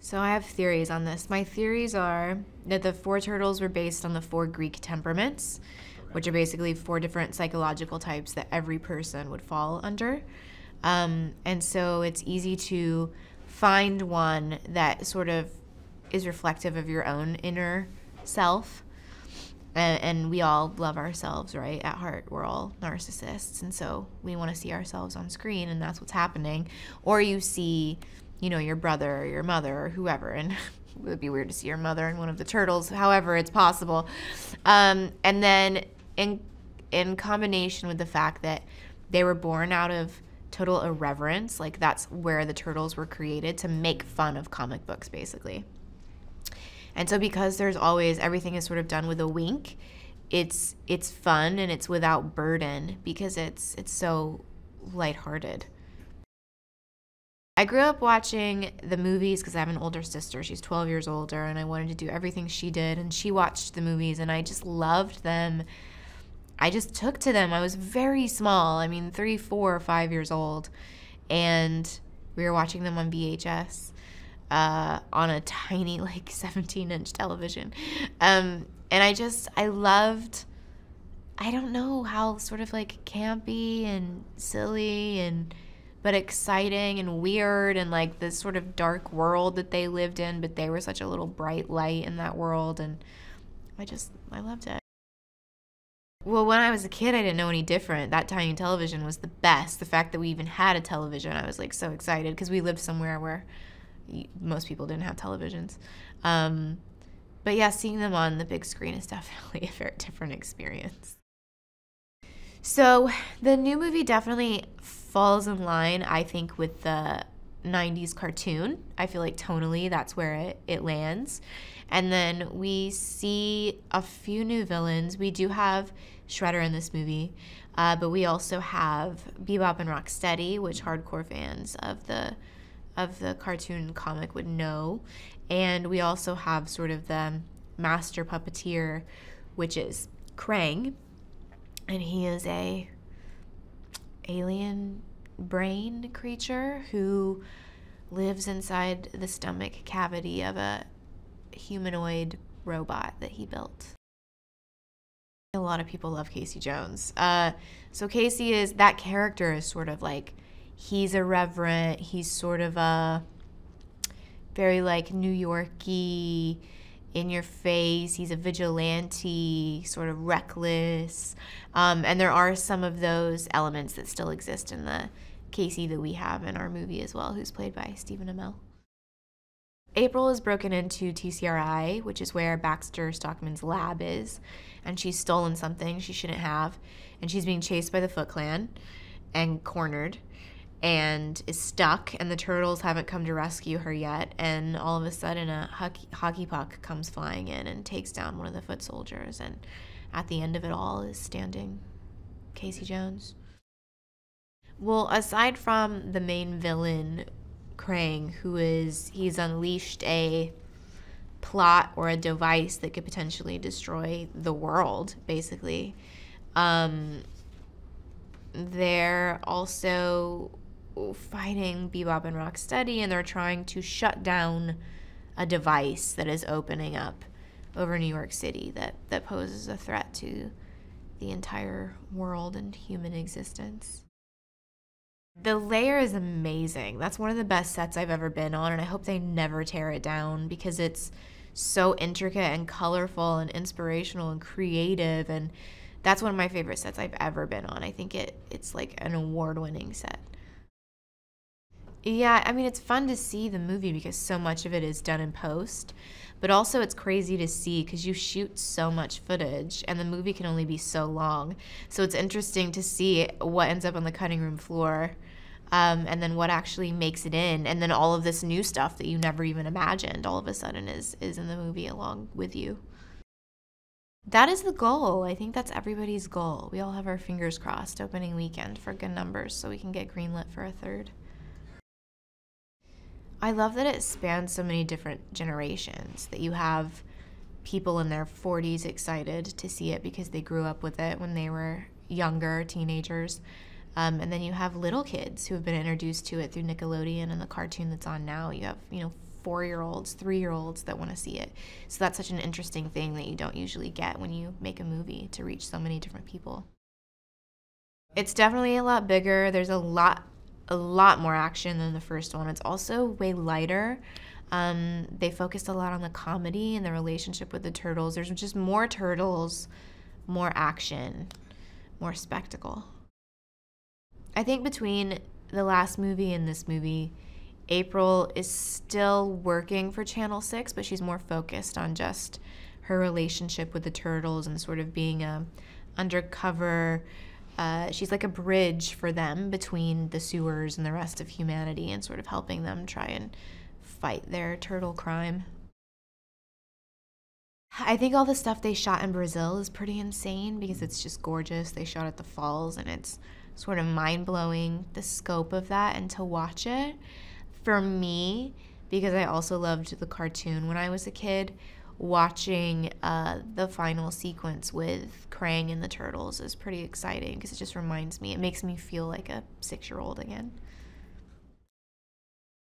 So I have theories on this. My theories are that the four turtles were based on the four Greek temperaments, which are basically four different psychological types that every person would fall under. And so it's easy to find one that sort of is reflective of your own inner self. And we all love ourselves, right? At heart, we're all narcissists. And so we want to see ourselves on screen, and that's what's happening. Or you see, you know, your brother or your mother or whoever, and it would be weird to see your mother in one of the turtles. However, it's possible. And then in combination with the fact that they were born out of total irreverence, like that's where the turtles were created, to make fun of comic books, basically. And so because there's always, everything is sort of done with a wink, it's fun and it's without burden because it's so lighthearted. I grew up watching the movies because I have an older sister. She's 12 years older, and I wanted to do everything she did, and she watched the movies, and I just loved them. I just took to them. I was very small. I mean, 3, 4, 5 years old, and we were watching them on VHS. On a tiny, like, 17-inch television. And I loved, I don't know, how sort of, like, campy and silly but exciting and weird, and, like, this sort of dark world that they lived in, but they were such a little bright light in that world, and I loved it. Well, when I was a kid, I didn't know any different. That tiny television was the best. The fact that we even had a television, I was, like, so excited because we lived somewhere where most people didn't have televisions. But yeah, seeing them on the big screen is definitely a very different experience. So the new movie definitely falls in line, I think, with the 90s cartoon. I feel like tonally that's where it lands. And then we see a few new villains. We do have Shredder in this movie, but we also have Bebop and Rocksteady, which hardcore fans of the cartoon comic would know. And we also have sort of the master puppeteer, which is Krang, and he is a alien brain creature who lives inside the stomach cavity of a humanoid robot that he built. A lot of people love Casey Jones. So Casey is, that character is sort of like, he's irreverent, he's sort of a very like New York-y, in your face, he's a vigilante, sort of reckless, and there are some of those elements that still exist in the Casey that we have in our movie as well, who's played by Stephen Amell. April is broken into TCRI, which is where Baxter Stockman's lab is, and she's stolen something she shouldn't have, and she's being chased by the Foot Clan and cornered and is stuck, and the turtles haven't come to rescue her yet, and all of a sudden a hockey puck comes flying in and takes down one of the foot soldiers, and at the end of it all is standing Casey Jones. Well, aside from the main villain, Krang, he's unleashed a plot or a device that could potentially destroy the world, basically. They're also fighting Bebop and Rocksteady, and they're trying to shut down a device that is opening up over New York City that poses a threat to the entire world and human existence. The layer is amazing. That's one of the best sets I've ever been on, and I hope they never tear it down because it's so intricate and colorful and inspirational and creative, and that's one of my favorite sets I've ever been on. I think it's like an award-winning set. Yeah, I mean, it's fun to see the movie because so much of it is done in post, but also it's crazy to see because you shoot so much footage and the movie can only be so long. So it's interesting to see what ends up on the cutting room floor, and then what actually makes it in, and then all of this new stuff that you never even imagined all of a sudden is in the movie along with you. That is the goal. I think that's everybody's goal. We all have our fingers crossed opening weekend for good numbers so we can get greenlit for a third. I love that it spans so many different generations, that you have people in their 40s excited to see it because they grew up with it when they were younger, teenagers. And then you have little kids who have been introduced to it through Nickelodeon and the cartoon that's on now. You have, 4-year-olds, 3-year-olds that want to see it. So that's such an interesting thing that you don't usually get when you make a movie, to reach so many different people. It's definitely a lot bigger. There's a lot more action than the first one. It's also way lighter. They focused a lot on the comedy and the relationship with the turtles. There's just more turtles, more action, more spectacle. I think between the last movie and this movie, April is still working for Channel 6, but she's more focused on just her relationship with the turtles and sort of being a undercover. She's like a bridge for them between the sewers and the rest of humanity, and sort of helping them try and fight their turtle crime. I think all the stuff they shot in Brazil is pretty insane because it's just gorgeous. They shot at the falls, and it's sort of mind-blowing, the scope of that, and to watch it. For me, because I also loved the cartoon when I was a kid, watching the final sequence with Krang and the turtles is pretty exciting because it just reminds me, it makes me feel like a 6-year-old again.